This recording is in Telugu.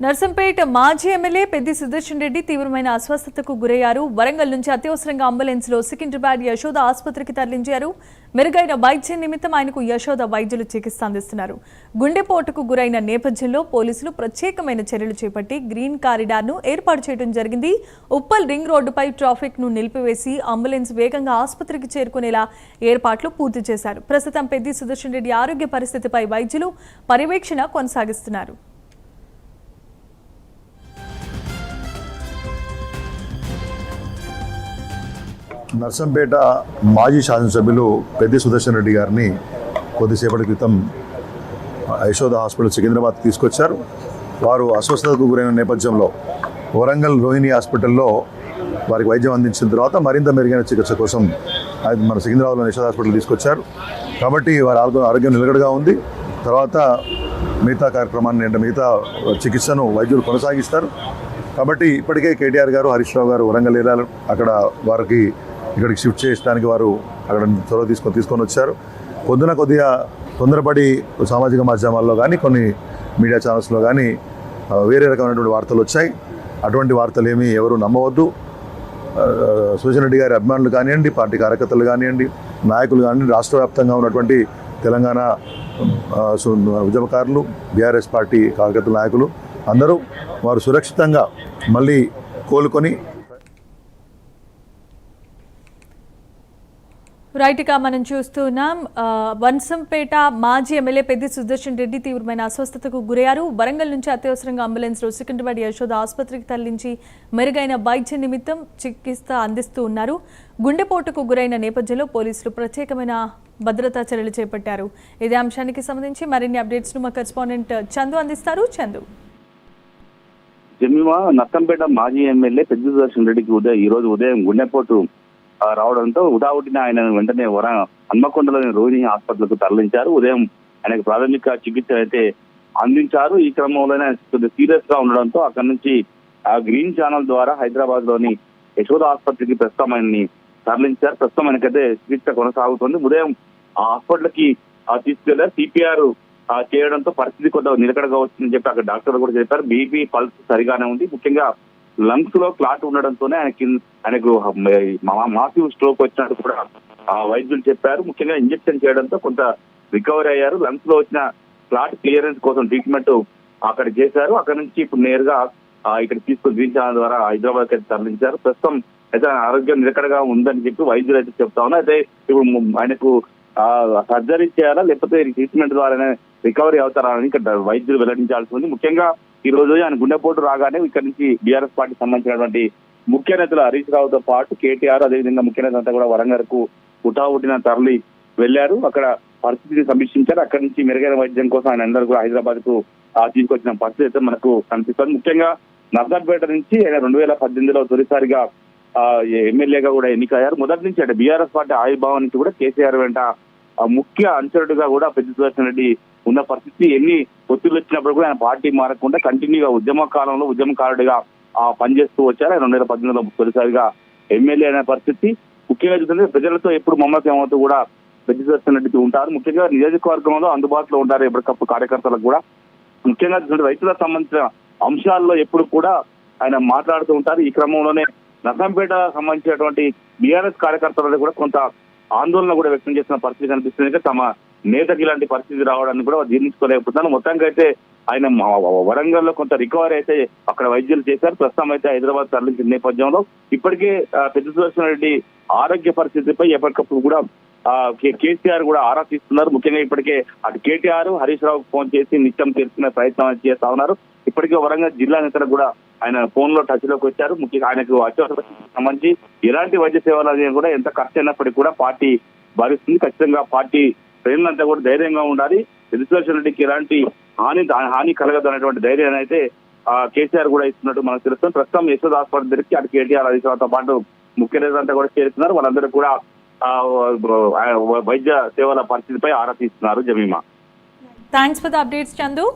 నర్సంపేట మాజీ ఎమ్మెల్యే పెద్ది సుదర్శన్ రెడ్డి తీవ్రమైన అస్వస్థతకు గురయ్యారు. వరంగల్ నుంచి అత్యవసరంగా అంబులెన్స్ లో సికింద్రాబాద్ యశోద ఆసుపత్రికి తరలించారు. మెరుగైన వైద్యం నిమిత్తం ఆయనకు యశోద వైద్యులు చికిత్స అందిస్తున్నారు. గుండెపోటుకు గురైన నేపథ్యంలో పోలీసులు ప్రత్యేకమైన చర్యలు చేపట్టి గ్రీన్ కారిడార్ ను ఏర్పాటు చేయడం జరిగింది. ఉప్పల్ రింగ్ రోడ్డుపై ట్రాఫిక్ ను నిలిపివేసి అంబులెన్స్ వేగంగా ఆసుపత్రికి చేరుకునేలా ఏర్పాట్లు పూర్తి చేశారు. ప్రస్తుతం పెద్ది సుదర్శన్ రెడ్డి ఆరోగ్య పరిస్థితిపై వైద్యులు పర్యవేక్షణ కొనసాగిస్తున్నారు. నర్సంపేట మాజీ శాసనసభ్యులు పెద్ది సుదర్శన్ రెడ్డి గారిని కొద్దిసేపటి క్రితం యశోద హాస్పిటల్ సికింద్రాబాద్ తీసుకొచ్చారు. వారు అస్వస్థతకు గురైన నేపథ్యంలో వరంగల్ రోహిణి హాస్పిటల్లో వారికి వైద్యం అందించిన తర్వాత మరింత మెరుగైన చికిత్స కోసం మన సికింద్రాబాద్లో యశోద హాస్పిటల్ తీసుకొచ్చారు. కాబట్టి వారి ఆరోగ్యం నిలకడగా ఉంది. తర్వాత మిగతా కార్యక్రమాన్ని అంటే మిగతా చికిత్సను వైద్యులు కొనసాగిస్తారు. కాబట్టి ఇప్పటికే కేటీఆర్ గారు హరీష్ రావు గారు వరంగల్ వెళ్ళారు. అక్కడ వారికి ఇక్కడికి షిఫ్ట్ చేయడానికి వారు అక్కడ చొరవ తీసుకొని వచ్చారు. కొద్దిగా తొందరపడి సామాజిక మాధ్యమాల్లో కానీ కొన్ని మీడియా ఛానల్స్లో కానీ వేరే రకమైనటువంటి వార్తలు వచ్చాయి. అటువంటి వార్తలు ఏమీ ఎవరు నమ్మవద్దు. సుదర్శన్ రెడ్డి గారి అభిమానులు కానివ్వండి, పార్టీ కార్యకర్తలు కానివ్వండి, నాయకులు కానివ్వండి, రాష్ట్ర వ్యాప్తంగా ఉన్నటువంటి తెలంగాణ ఉద్యమకారులు, బీఆర్ఎస్ పార్టీ కార్యకర్తల నాయకులు అందరూ వారు సురక్షితంగా మళ్ళీ కోలుకొని రైట్గా మనం చూస్తున్నాం. వన్సంపేట మాజీ ఎమ్మెల్యే పెద్ది సుదర్శన్ రెడ్డి తీవ్రమైన అస్వస్థతకు గురయ్యారు. వరంగల్ నుంచి అత్యవసరంగా అంబులెన్స్ లో సికింద్రాబాద్ యశోద ఆసుపత్రికి తరలించి మెరుగైన వైద్య నిమిత్తం చికిత్స అందిస్తూ ఉన్నారు. గుండెపోటుకు గురైన నేపథ్యంలో పోలీసులు ప్రత్యేకమైన భద్రతా చర్యలు చేపట్టారు. ఇదే అంశానికి సంబంధించి మరిన్ని అప్డేట్స్ ను మా కరెస్పాండెంట్ చందు అందిస్తారు. చందు, జమీమా నర్సంపేట మాజీ ఎమ్మెల్యే పెద్ది సుదర్శన్ రెడ్డికి ఈ రోజు ఉదయం గుండెపోటు రావడంతో ఉదాహరణ ఆయన వెంటనే హన్మకొండలోని రోహిణి హాస్పిటల్కు తరలించారు. ఉదయం ఆయనకు ప్రాథమిక చికిత్స అయితే అందించారు. ఈ క్రమంలోనే కొద్దిగా సీరియస్ గా ఉండడంతో అక్కడి నుంచి గ్రీన్ ఛానల్ ద్వారా హైదరాబాద్ లోని యశోద ఆసుపత్రికి ప్రస్తుతం ఆయన్ని తరలించారు. ప్రస్తుతం ఆయనకైతే చికిత్స కొనసాగుతుంది. ఉదయం ఆ హాస్పిటల్ కి తీసుకెళ్లారు. సిపిఆర్ చేయడంతో పరిస్థితి కొద్దిగా నిలకడగా వచ్చిందని చెప్పి అక్కడ డాక్టర్లు కూడా చెప్పారు. బీపీ పల్స్ సరిగానే ఉంది. ముఖ్యంగా లంగ్స్ లో క్లాట్ ఉండడంతోనే ఆయనకు మాసివ్ స్ట్రోక్ వచ్చినట్టు కూడా వైద్యులు చెప్పారు. ముఖ్యంగా ఇంజెక్షన్ చేయడంతో కొంత రికవరీ అయ్యారు. లంగ్స్ లో వచ్చిన క్లాట్ క్లియరెన్స్ కోసం ట్రీట్మెంట్ అక్కడ చేశారు. అక్కడ నుంచి ఇప్పుడు నేరుగా ఇక్కడ తీసుకుని గ్రీన్ ఛానల్ ద్వారా హైదరాబాద్ కి తరలించారు. ప్రస్తుతం అయితే ఆరోగ్యం నిలకడగా ఉందని చెప్పి వైద్యులు అయితే చెప్తా ఉన్నారు. అయితే ఇప్పుడు ఆయనకు సర్జరీ చేయాలా లేకపోతే ట్రీట్మెంట్ ద్వారానే రికవరీ అవుతారా అని ఇక్కడ వైద్యులు వెల్లడించాల్సి ఉంది. ముఖ్యంగా ఈ రోజు ఆయన గుండెపోటు రాగానే ఇక్కడ నుంచి బీఆర్ఎస్ పార్టీకి సంబంధించినటువంటి ముఖ్య నేతలు హరీష్ రావుతో పాటు కేటీఆర్ అదేవిధంగా ముఖ్య నేతలు అంతా కూడా వరంగల్ కు హుటాహుటిన తరలి వెళ్లారు. అక్కడ పరిస్థితిని సమీక్షించారు. అక్కడి నుంచి మెరుగైన వైద్యం కోసం ఆయన అందరూ కూడా హైదరాబాద్ కు తీసుకొచ్చిన పరిస్థితి అయితే మనకు కనిపిస్తుంది. ముఖ్యంగా నర్సంపేట నుంచి ఆయన 2018లో తొలిసారిగా ఎమ్మెల్యేగా కూడా ఎన్నికయ్యారు. మొదటి నుంచి అంటే బీఆర్ఎస్ పార్టీ ఆవిర్భావం నుంచి కూడా కేసీఆర్ వెంట ముఖ్య అనుచరుడుగా కూడా పెద్ది సుదర్శన్ రెడ్డి ఉన్న పరిస్థితి. ఎన్ని ఒత్తిళ్లు వచ్చినప్పుడు కూడా ఆయన పార్టీ మారకుండా కంటిన్యూగా ఉద్యమ కాలంలో ఉద్యమకారుడిగా పనిచేస్తూ వచ్చారు. 2018లో తొలిసారిగా ఎమ్మెల్యే అయిన పరిస్థితి. ముఖ్యంగా చూస్తుంటే ప్రజలతో ఎప్పుడు మమేకం అవుతూ కూడా పెద్ది సుదర్శన్ రెడ్డికి ఉంటారు. ముఖ్యంగా నియోజకవర్గంలో అందుబాటులో ఉంటారు ఎప్పటికప్పుడు కార్యకర్తలకు కూడా. ముఖ్యంగా చూస్తుంటే రైతులకు సంబంధించిన అంశాల్లో ఎప్పుడు కూడా ఆయన మాట్లాడుతూ ఉంటారు. ఈ క్రమంలోనే నర్సంపేట సంబంధించినటువంటి బీఆర్ఎస్ కార్యకర్తలను కూడా కొంత ఆందోళన కూడా వ్యక్తం చేసిన పరిస్థితి కనిపిస్తుంది. తమ నేతకి ఇలాంటి పరిస్థితి రావడాన్ని కూడా జీర్ణించుకోలేకపోతున్నారు. మొత్తానికి అయితే ఆయన వరంగల్ లో కొంత రికవరీ అయితే అక్కడ వైద్యులు చేశారు. ప్రస్తుతం అయితే హైదరాబాద్ తరలించిన నేపథ్యంలో ఇప్పటికే పెద్ది సుదర్శన్ రెడ్డి ఆరోగ్య పరిస్థితిపై ఎప్పటికప్పుడు కూడా కేసీఆర్ కూడా ఆరా తీస్తున్నారు. ముఖ్యంగా ఇప్పటికే అటు కేటీఆర్ హరీష్ రావు ఫోన్ చేసి నిత్యం తెలుసుకునే ప్రయత్నం చేస్తా ఉన్నారు. ఇప్పటికే వరంగల్ జిల్లా నేతలు కూడా ఆయన ఫోన్ లో టచ్ లోకి వచ్చారు. ముఖ్యంగా ఆయనకు అత్యవసర సంబంధించి ఎలాంటి వైద్య సేవలు అనేది కూడా ఎంత ఖర్చు అయినప్పటికీ కూడా పార్టీ భరిస్తుంది. ఖచ్చితంగా పార్టీ శ్రేణులంతా కూడా ధైర్యంగా ఉండాలి. పెద్ది సుదర్శన్ రెడ్డికి ఎలాంటి హాని కలగదు అనేటువంటి ధైర్యాన్ని అయితే కేసీఆర్ కూడా ఇస్తున్నట్టు మనకు తెలుస్తుంది. ప్రస్తుతం యశోద హాస్పిటల్ దగ్గరికి అటు కేటీఆర్ హరీశ్తో పాటు ముఖ్య నేతలంతా కూడా చేరుతున్నారు. వాళ్ళందరూ కూడా వైద్య సేవల పరిస్థితిపై ఆరా తీస్తున్నారు. Jemimah, thanks for the updates Chandu.